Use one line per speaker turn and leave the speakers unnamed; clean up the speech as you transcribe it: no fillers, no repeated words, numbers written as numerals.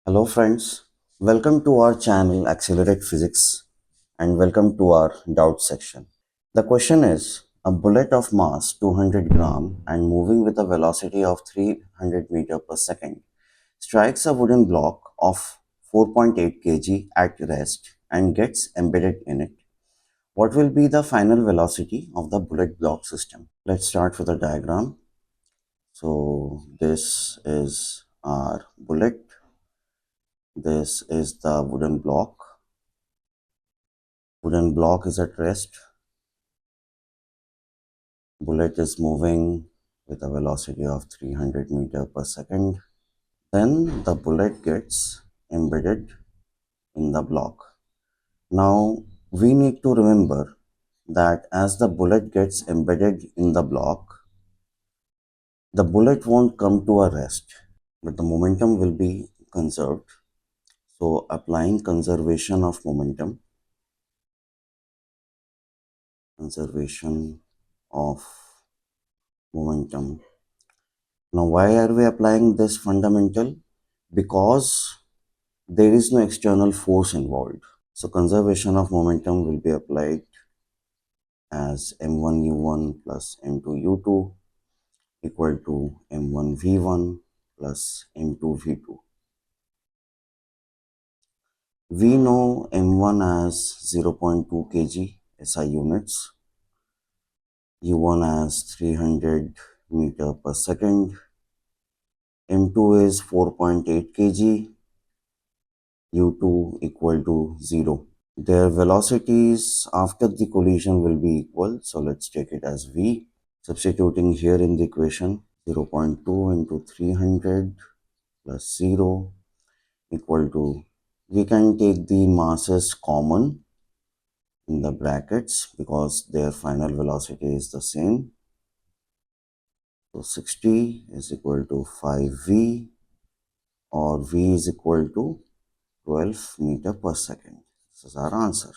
Hello friends, welcome to our channel Accelerate Physics and welcome to our doubt section. The question is, a bullet of mass 200 gram and moving with a velocity of 300 meter per second strikes a wooden block of 4.8 kg at rest and gets embedded in it. What will be the final velocity of the bullet block system? Let's start with the diagram. So this is our bullet. This is the wooden block. Wooden block is at rest. Bullet is moving with a velocity of 300 meter per second. Then the bullet gets embedded in the block. Now we need to remember that as the bullet gets embedded in the block, the bullet won't come to a rest, but the momentum will be conserved. So applying conservation of momentum. Now, why are we applying this fundamental? Because there is no external force involved. So, conservation of momentum will be applied as m1u1 plus m2u2 equal to m1v1 plus m2v2. We know m1 as 0.2 kg SI units, u1 as 300 meter per second, m2 is 4.8 kg, u2 equal to 0. Their velocities after the collision will be equal, so let's take it as v. Substituting here in the equation, 0.2 into 300 plus 0 equal to, we can take the masses common in the brackets because their final velocity is the same. So 60 is equal to 5v, or v is equal to 12 meter per second. This is our answer.